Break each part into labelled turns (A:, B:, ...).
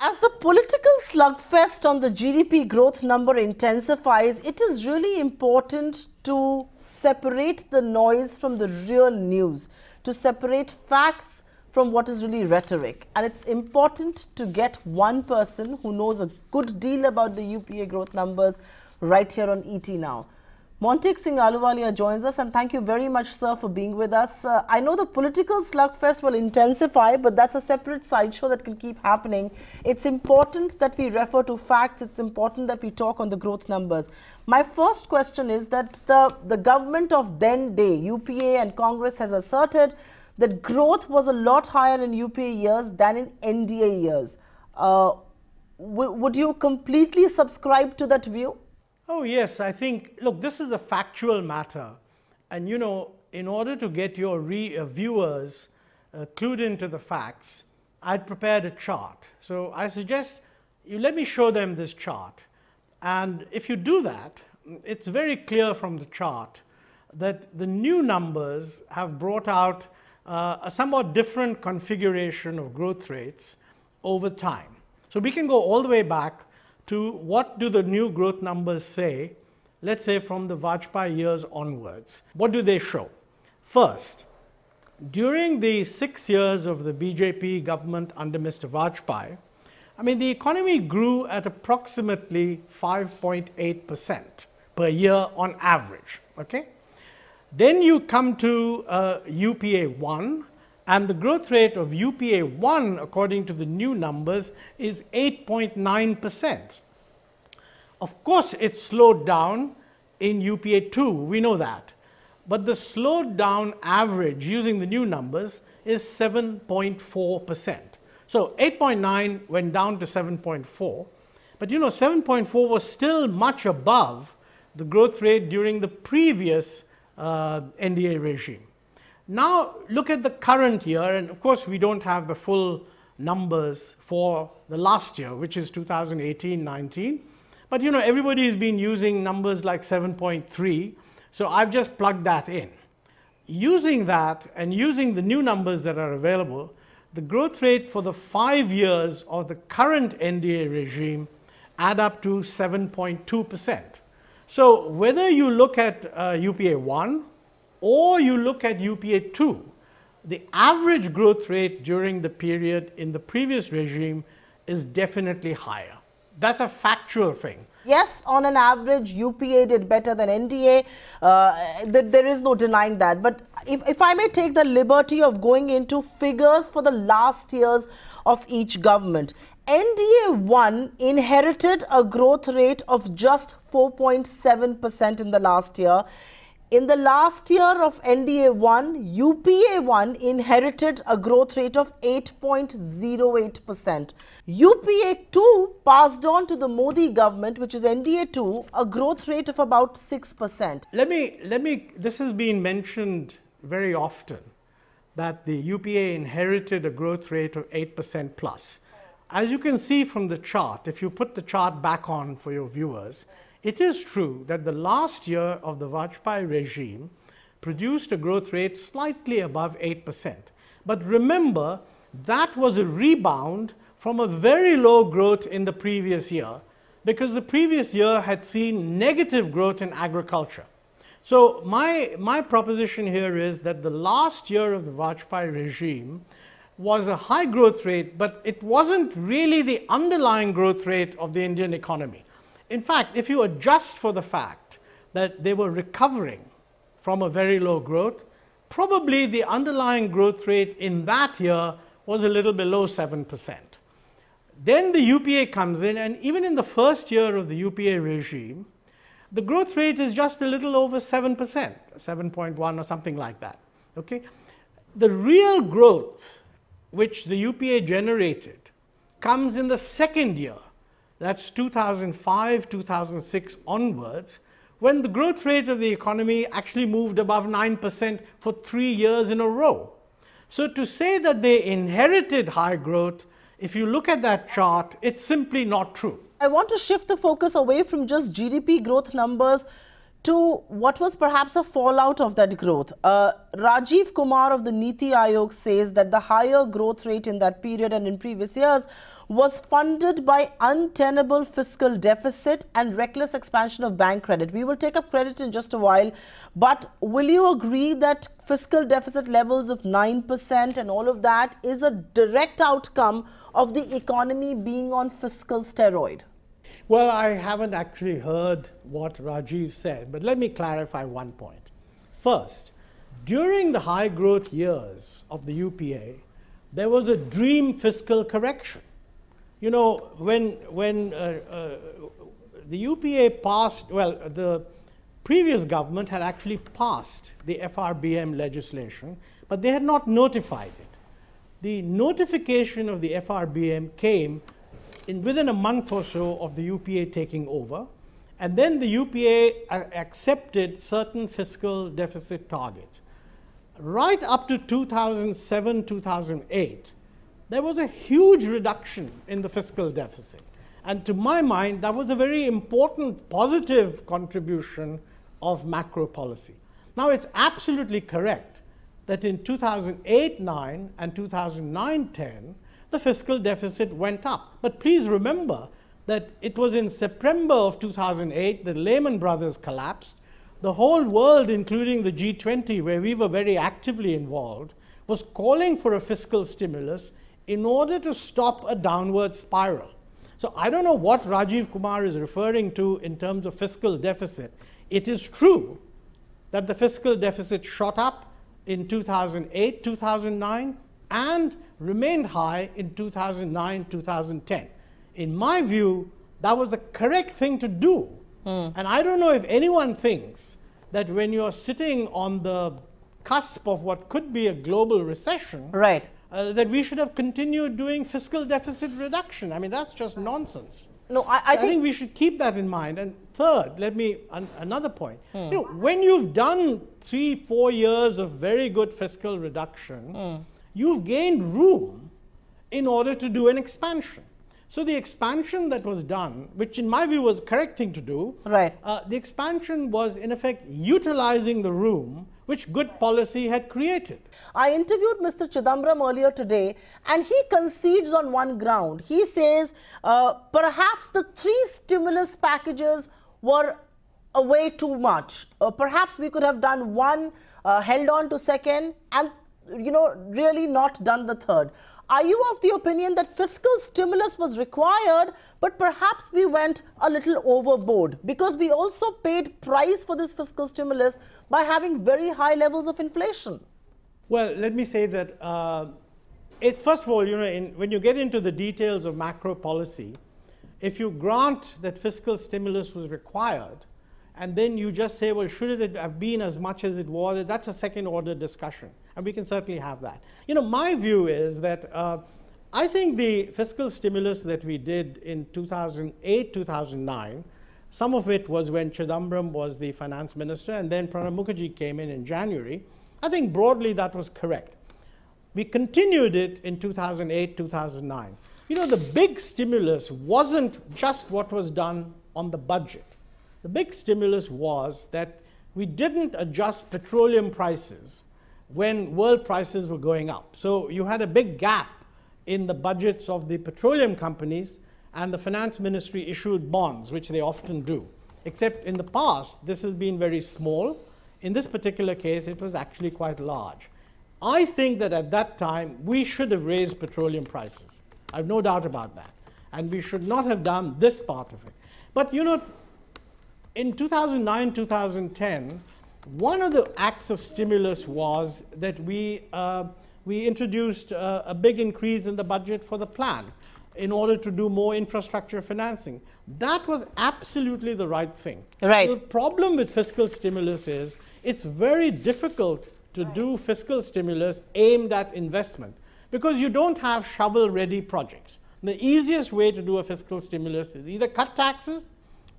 A: As the political slugfest on the GDP growth number intensifies, it is really important to separate the noise from the real news, to separate facts from what is really rhetoric. And it's important to get one person who knows a good deal about the UPA growth numbers right here on ET Now. Montek Singh Ahluwalia joins us, and thank you very much, sir, for being with us. I know the political slugfest will intensify, but that's a separate sideshow that can keep happening. It's important that we refer to facts. It's important that we talk on the growth numbers. My first question is that the government of then day, UPA and Congress, has asserted that growth was a lot higher in UPA years than in NDA years. Would you completely subscribe to that view?
B: Oh yes, I think, look, this is a factual matter, and you know, in order to get your viewers clued into the facts, I'd prepared a chart. So I suggest you let me show them this chart, and if you do that, it's very clear from the chart that the new numbers have brought out a somewhat different configuration of growth rates over time. So we can go all the way back to what do the new growth numbers say, let's say from the Vajpayee years onwards. What do they show? First, during the 6 years of the BJP government under Mr. Vajpayee, I mean, the economy grew at approximately 5.8% per year on average, okay? Then you come to UPA 1, and the growth rate of UPA 1, according to the new numbers, is 8.9%. Of course, it slowed down in UPA 2, we know that. But the slowed down average using the new numbers is 7.4%. So 8.9 went down to 7.4. But you know, 7.4 was still much above the growth rate during the previous NDA regime. Now look at the current year, and of course we don't have the full numbers for the last year, which is 2018-19. But you know, everybody has been using numbers like 7.3, so I've just plugged that in. Using that and using the new numbers that are available, the growth rate for the 5 years of the current NDA regime add up to 7.2%. So whether you look at UPA 1 or you look at UPA 2, the average growth rate during the period in the previous regime is definitely higher. That's a factual thing.
A: Yes, on an average, UPA did better than NDA. There is no denying that. But if I may take the liberty of going into figures for the last years of each government, NDA 1 inherited a growth rate of just 4.7% in the last year. In the last year of NDA 1, UPA 1 inherited a growth rate of 8.08%. UPA 2 passed on to the Modi government, which is NDA 2, a growth rate of about 6%.
B: This has been mentioned very often, that the UPA inherited a growth rate of 8% plus. As you can see from the chart, if you put the chart back on for your viewers, it is true that the last year of the Vajpayee regime produced a growth rate slightly above 8%. But remember, that was a rebound from a very low growth in the previous year, because the previous year had seen negative growth in agriculture. So my proposition here is that the last year of the Vajpayee regime was a high growth rate, but it wasn't really the underlying growth rate of the Indian economy. In fact, if you adjust for the fact that they were recovering from a very low growth, probably the underlying growth rate in that year was a little below 7%. Then the UPA comes in, and even in the first year of the UPA regime, the growth rate is just a little over 7%, 7.1 or something like that. Okay? The real growth which the UPA generated comes in the second year. That's 2005, 2006 onwards, when the growth rate of the economy actually moved above 9% for 3 years in a row. So to say that they inherited high growth, if you look at that chart, it's simply not true.
A: I want to shift the focus away from just GDP growth numbers to what was perhaps a fallout of that growth. Rajiv Kumar of the Niti Aayog says that the higher growth rate in that period and in previous years was funded by untenable fiscal deficit and reckless expansion of bank credit. We will take up credit in just a while, but will you agree that fiscal deficit levels of 9% and all of that is a direct outcome of the economy being on fiscal steroid?
B: Well, I haven't actually heard what Rajiv said, but let me clarify one point. First, during the high growth years of the UPA, there was a dream fiscal correction. You know, when the UPA passed, well, the previous government had actually passed the FRBM legislation, but they had not notified it. The notification of the FRBM came within a month or so of the UPA taking over, and then the UPA accepted certain fiscal deficit targets. Right up to 2007, 2008, there was a huge reduction in the fiscal deficit. And to my mind, that was a very important positive contribution of macro policy. Now, it's absolutely correct that in 2008-9 and 2009-10, the fiscal deficit went up. But please remember that it was in September of 2008 that Lehman Brothers collapsed. The whole world, including the G20, where we were very actively involved, was calling for a fiscal stimulus in order to stop a downward spiral. So I don't know what Rajiv Kumar is referring to in terms of fiscal deficit. It is true that the fiscal deficit shot up in 2008, 2009, and remained high in 2009, 2010. In my view, that was the correct thing to do. And I don't know if anyone thinks that when you're sitting on the cusp of what could be a global recession,
A: right,
B: that we should have continued doing fiscal deficit reduction. I mean, that's just nonsense.
A: No, I
B: think we should keep that in mind. And third, another point. You know, when you've done 3-4 years of very good fiscal reduction, you've gained room in order to do an expansion. So the expansion that was done, which in my view was the correct thing to do,
A: right,
B: the expansion was in effect utilizing the room which good policy had created.
A: I interviewed Mr. Chidambaram earlier today, and he concedes on one ground. He says perhaps the 3 stimulus packages were way too much. Perhaps we could have done one, held on to second, and really not done the third. Are you of the opinion that fiscal stimulus was required, but perhaps we went a little overboard because we also paid price for this fiscal stimulus by having very high levels of inflation?
B: Well, let me say that first of all, when you get into the details of macro policy, if you grant that fiscal stimulus was required, and then you just say, well, should it have been as much as it was, that's a second order discussion. And we can certainly have that. My view is that I think the fiscal stimulus that we did in 2008, 2009, some of it was when Chidambaram was the finance minister, and then Pranab Mukherjee came in January. I think broadly that was correct. We continued it in 2008, 2009. The big stimulus wasn't just what was done on the budget. The big stimulus was that we didn't adjust petroleum prices when world prices were going up. So you had a big gap in the budgets of the petroleum companies, and the finance ministry issued bonds, which they often do. Except in the past, this has been very small. In this particular case, it was actually quite large. I think that at that time, we should have raised petroleum prices. I have no doubt about that. And we should not have done this part of it. But in 2009, 2010, one of the acts of stimulus was that we introduced a big increase in the budget for the plan in order to do more infrastructure financing. That was absolutely the right thing.
A: Right.
B: The problem with fiscal stimulus is it's very difficult to do fiscal stimulus aimed at investment because you don't have shovel-ready projects. The easiest way to do a fiscal stimulus is either cut taxes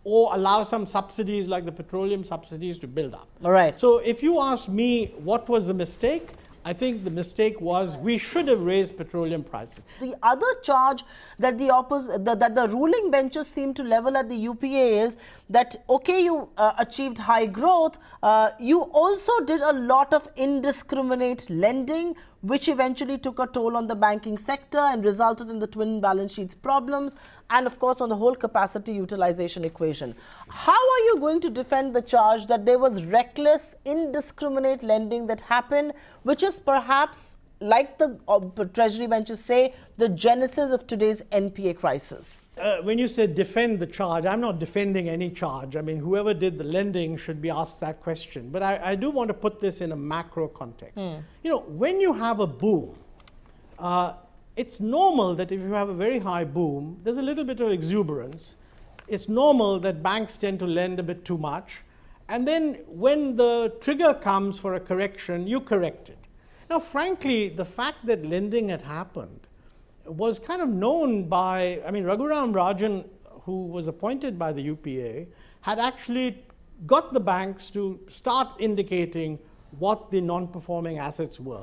B: or allow some subsidies like the petroleum subsidies to build up.
A: All right.
B: So if you ask me what was the mistake, I think the mistake was we should have raised petroleum prices.
A: The other charge that the ruling benches seem to level at the UPA is that, okay, you achieved high growth, you also did a lot of indiscriminate lending, which eventually took a toll on the banking sector and resulted in the twin balance sheets problems and, of course, on the whole capacity utilization equation. How are you going to defend the charge that there was reckless, indiscriminate lending that happened, which is perhaps, like the Treasury benches say, the genesis of today's NPA crisis?
B: When you say defend the charge, I'm not defending any charge. I mean, whoever did the lending should be asked that question. But I do want to put this in a macro context. You know, when you have a boom, it's normal that if you have a very high boom, there's a little bit of exuberance. It's normal that banks tend to lend a bit too much. And then when the trigger comes for a correction, you correct it. Now, frankly, the fact that lending had happened was kind of known by, I mean, Raghuram Rajan, who was appointed by the UPA, had actually got the banks to start indicating what the non-performing assets were.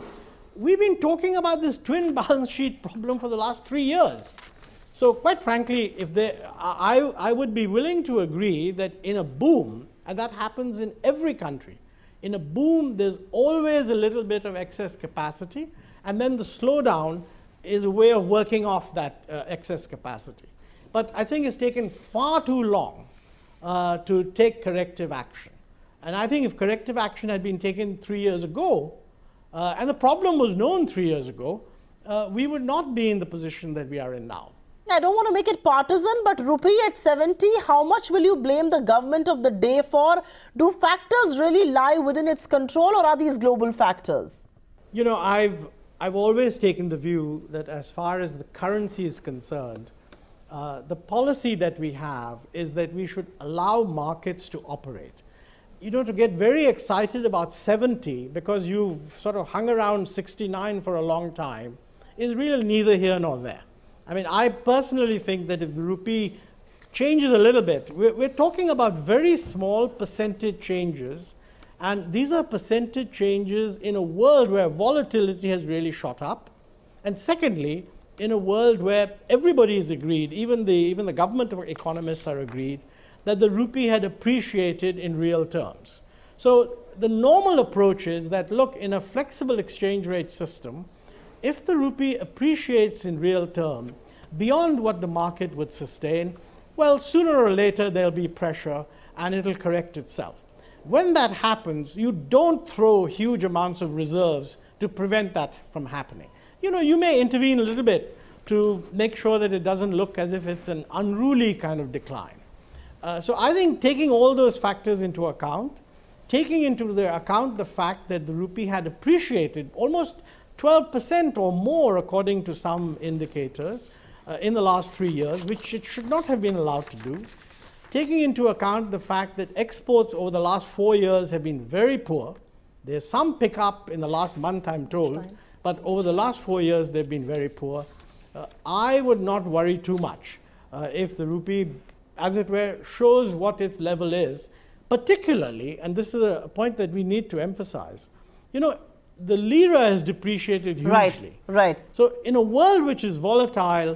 B: We've been talking about this twin balance sheet problem for the last 3 years. So quite frankly, I would be willing to agree that in a boom, and that happens in every country, in a boom, there's always a little bit of excess capacity, and then the slowdown is a way of working off that excess capacity. But I think it's taken far too long to take corrective action. And I think if corrective action had been taken 3 years ago, and the problem was known 3 years ago, we would not be in the position that we are in now.
A: I don't want to make it partisan, but rupee at 70, how much will you blame the government of the day for? Do factors really lie within its control, or are these global factors?
B: You know, I've always taken the view that as far as the currency is concerned, the policy that we have is that we should allow markets to operate. You know, to get very excited about 70 because you've sort of hung around 69 for a long time is really neither here nor there. I mean, I personally think that if the rupee changes a little bit, we're talking about very small percentage changes, and these are percentage changes in a world where volatility has really shot up, and secondly, in a world where everybody is agreed, even the government of economists are agreed, that the rupee had appreciated in real terms. So the normal approach is that, look, in a flexible exchange rate system, if the rupee appreciates in real terms beyond what the market would sustain, well, sooner or later there'll be pressure and it'll correct itself. When that happens, you don't throw huge amounts of reserves to prevent that from happening. You know, you may intervene a little bit to make sure that it doesn't look as if it's an unruly kind of decline. So I think taking all those factors into account, taking into account the fact that the rupee had appreciated almost 12% or more, according to some indicators, in the last 3 years, which it should not have been allowed to do. Taking into account the fact that exports over the last 4 years have been very poor. There's some pickup in the last month, I'm told, but over the last 4 years, they've been very poor. I would not worry too much if the rupee, as it were, shows what its level is, particularly, and this is a point that we need to emphasize, you know, the lira has depreciated hugely.
A: Right.
B: So in a world which is volatile,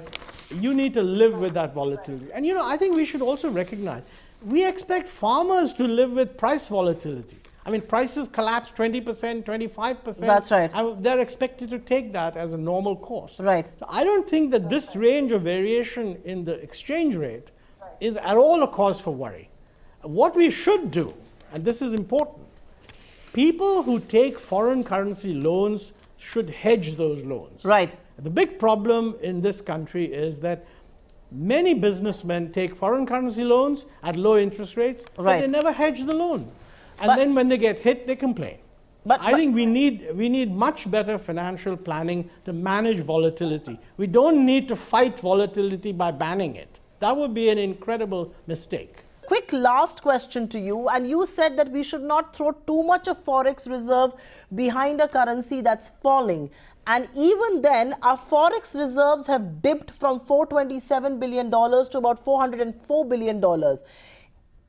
B: you need to live with that volatility. And you know, I think we should also recognize, we expect farmers to live with price volatility. I mean, prices collapse 20%, 25%.
A: That's right.
B: And they're expected to take that as a normal course.
A: Right.
B: So I don't think that this range of variation in the exchange rate is at all a cause for worry. What we should do, and this is important, people who take foreign currency loans should hedge those loans.
A: Right.
B: The big problem in this country is that many businessmen take foreign currency loans at low interest rates, but they never hedge the loan. And then when they get hit, they complain. But I think we need much better financial planning to manage volatility. We don't need to fight volatility by banning it. That would be an incredible mistake.
A: Quick last question to you, and you said that we should not throw too much of forex reserve behind a currency that's falling. And even then, our forex reserves have dipped from $427 billion to about $404 billion.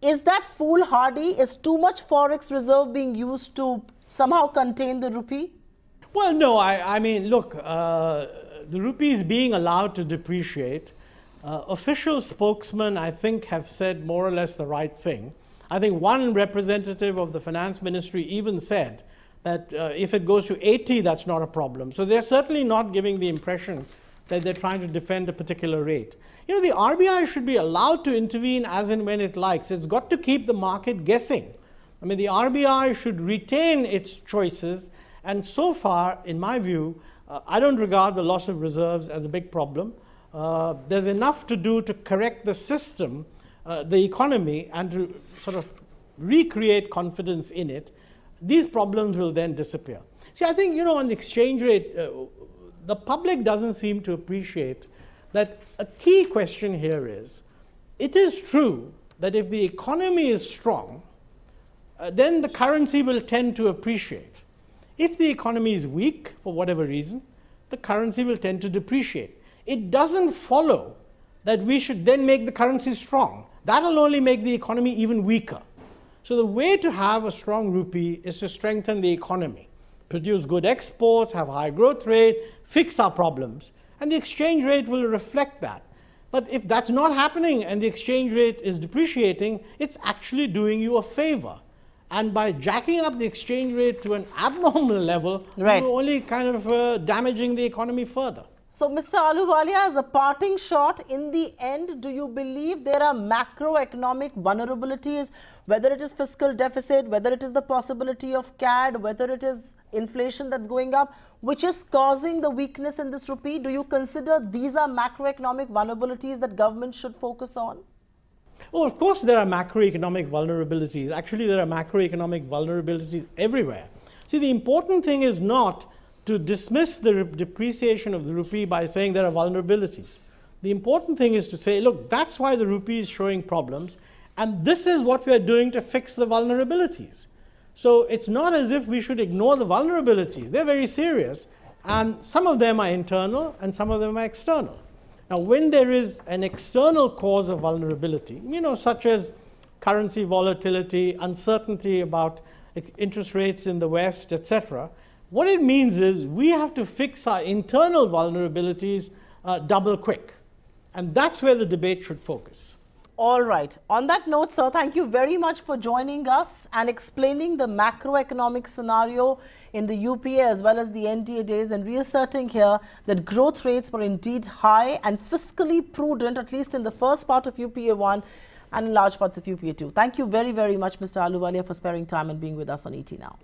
A: Is that foolhardy? Is too much forex reserve being used to somehow contain the rupee?
B: Well, no, I mean, look, the rupee is being allowed to depreciate. Official spokesmen, I think, have said more or less the right thing. I think one representative of the finance ministry even said that if it goes to 80, that's not a problem. So they're certainly not giving the impression that they're trying to defend a particular rate. You know, the RBI should be allowed to intervene as and when it likes. It's got to keep the market guessing. I mean, the RBI should retain its choices. And so far, in my view, I don't regard the loss of reserves as a big problem. There's enough to do to correct the system, the economy, and to sort of recreate confidence in it. These problems will then disappear. See, I think, you know, on the exchange rate, the public doesn't seem to appreciate that a key question here is, it is true that if the economy is strong, then the currency will tend to appreciate. If the economy is weak, for whatever reason, the currency will tend to depreciate. It doesn't follow that we should then make the currency strong. That will only make the economy even weaker. So the way to have a strong rupee is to strengthen the economy, produce good exports, have high growth rate, fix our problems, and the exchange rate will reflect that. But if that's not happening and the exchange rate is depreciating, it's actually doing you a favor. And by jacking up the exchange rate to an abnormal level,
A: right,
B: you're only kind of damaging the economy further. So,
A: Mr. Ahluwalia, as a parting shot, in the end, do you believe there are macroeconomic vulnerabilities, whether it is fiscal deficit, whether it is the possibility of CAD, whether it is inflation that's going up, which is causing the weakness in this rupee? Do you consider these are macroeconomic vulnerabilities that government should focus on?
B: Oh, of course there are macroeconomic vulnerabilities. Actually, there are macroeconomic vulnerabilities everywhere. See, the important thing is not to dismiss the depreciation of the rupee by saying there are vulnerabilities. The important thing is to say, look, that's why the rupee is showing problems, and this is what we are doing to fix the vulnerabilities. So it's not as if we should ignore the vulnerabilities. They're very serious, and some of them are internal and some of them are external. Now, when there is an external cause of vulnerability, you know, such as currency volatility, uncertainty about interest rates in the West, etc., what it means is we have to fix our internal vulnerabilities double quick. And that's where the debate should focus.
A: All right. On that note, sir, thank you very much for joining us and explaining the macroeconomic scenario in the UPA as well as the NDA days, and reasserting here that growth rates were indeed high and fiscally prudent, at least in the first part of UPA 1 and in large parts of UPA 2. Thank you very, very much, Mr. Ahluwalia, for sparing time and being with us on ET Now.